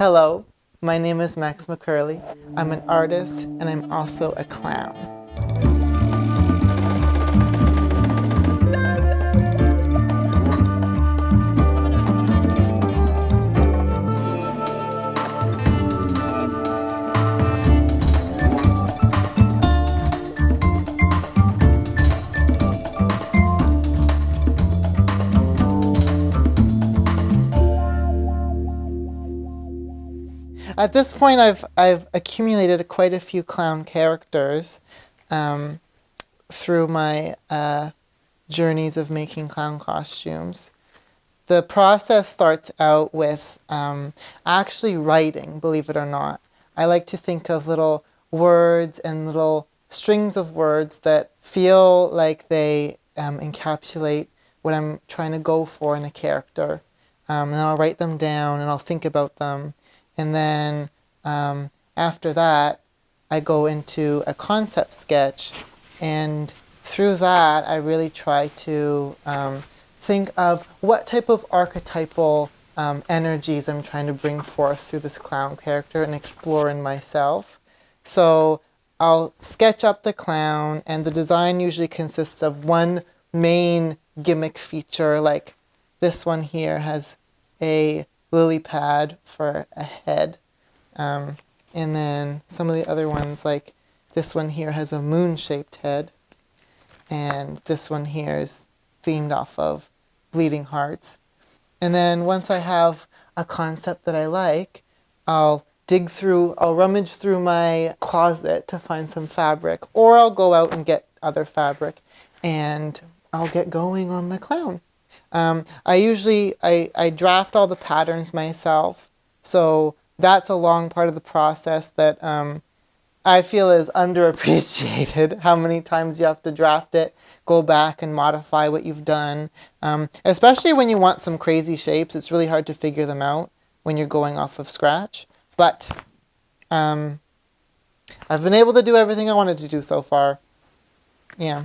Hello, my name is Max McKerlie. I'm an artist and I'm also a clown. At this point, I've accumulated quite a few clown characters through my journeys of making clown costumes. The process starts out with actually writing, believe it or not. I like to think of little words and little strings of words that feel like they encapsulate what I'm trying to go for in a character. And then I'll write them down and I'll think about them. And then after that, I go into a concept sketch, and through that, I really try to think of what type of archetypal energies I'm trying to bring forth through this clown character and explore in myself. So I'll sketch up the clown, and the design usually consists of one main gimmick feature, like this one here has a lily pad for a head. And then some of the other ones, like this one here has a moon-shaped head. And this one here is themed off of bleeding hearts. And then once I have a concept that I like, I'll rummage through my closet to find some fabric, or I'll go out and get other fabric, and I'll get going on the clown. I draft all the patterns myself, so that's a long part of the process that I feel is underappreciated, how many times you have to draft it, go back and modify what you've done. Especially when you want some crazy shapes, it's really hard to figure them out when you're going off of scratch. But I've been able to do everything I wanted to do so far. Yeah.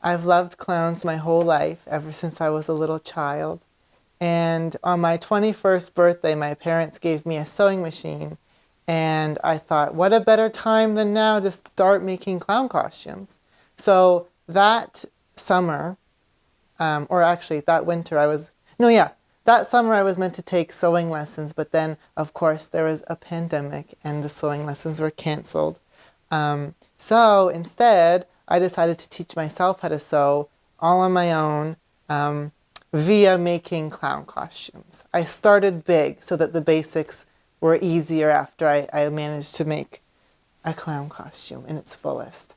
I've loved clowns my whole life, ever since I was a little child. And on my 21st birthday, my parents gave me a sewing machine. And I thought, what a better time than now to start making clown costumes. So that summer, or actually that winter, that summer I was meant to take sewing lessons. But then, of course, there was a pandemic and the sewing lessons were canceled. So instead, I decided to teach myself how to sew all on my own via making clown costumes. I started big so that the basics were easier after I managed to make a clown costume in its fullest.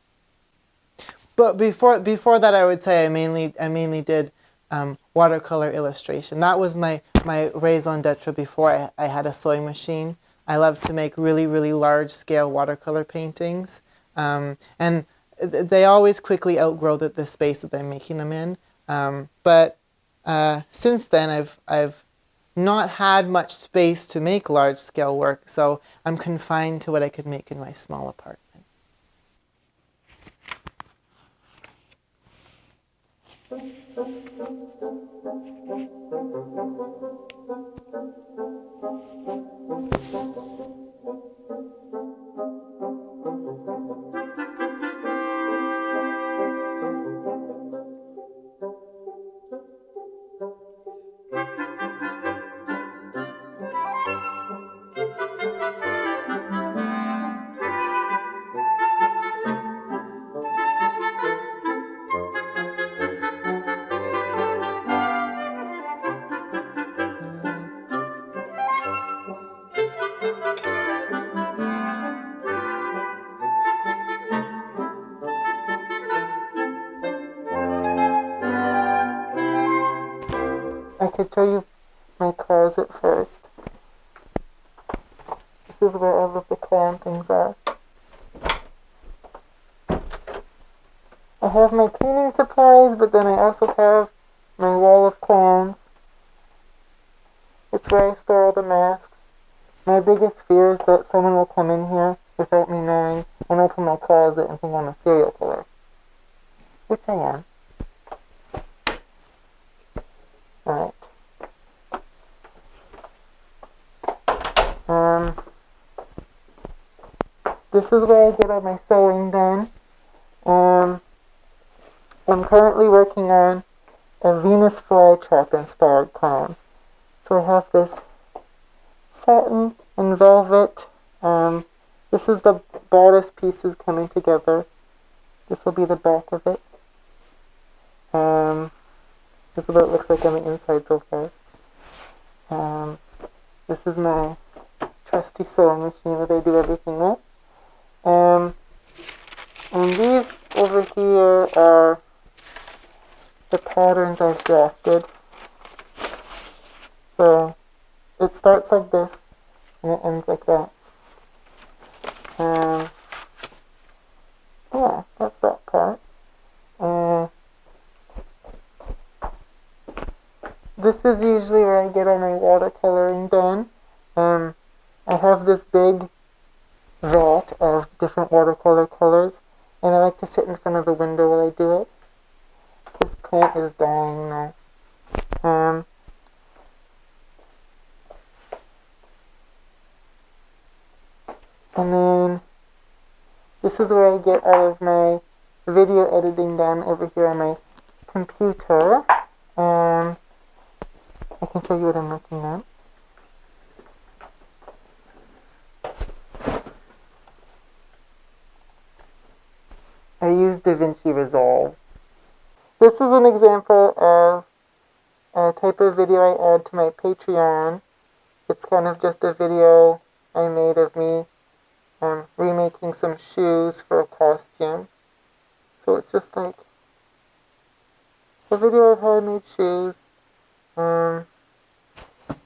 But before that, I would say I mainly did watercolor illustration. That was my raison d'etre before I had a sewing machine. I love to make really, really large scale watercolor paintings. And they always quickly outgrow the space that I'm making them in. But since then, I've not had much space to make large scale work, so I'm confined to what I could make in my small apartment. I could show you my closet first. This is where all of the crayon things are. I have my cleaning supplies, but then I also have my wall of crayons. It's where I store all the masks. My biggest fear is that someone will come in here without me knowing and open my closet and think I'm a serial killer. Which I am. Alright. This is where I get all my sewing done. I'm currently working on a Venus flytrap inspired clown. So I have this satin and velvet. This is the bodice pieces coming together. This will be the back of it. This is what it looks like on the inside so far. This is my trusty sewing machine that I do everything with. And these over here are the patterns I've drafted. So it starts like this and it ends like that. Yeah, that's that part. This is usually where I get all my watercoloring done. I have this big vat of different watercolor colors, and I like to sit in front of the window while I do it. This plant is dying now. And then this is where I get all of my video editing done over here on my computer. I can show you what I'm looking at. I use DaVinci Resolve. This is an example of a type of video I add to my Patreon. It's kind of just a video I made of me remaking some shoes for a costume. So it's just like a video of how I made shoes.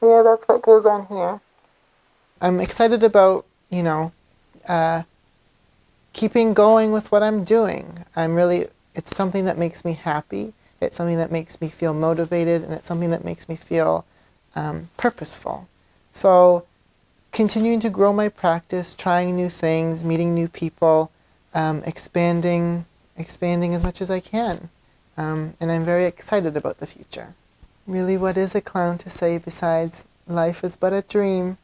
Yeah, that's what goes on here. I'm excited about, keeping going with what I'm doing. It's something that makes me happy. It's something that makes me feel motivated, and it's something that makes me feel purposeful. So continuing to grow my practice, trying new things, meeting new people, expanding as much as I can. And I'm very excited about the future. Really, what is a clown to say besides life is but a dream?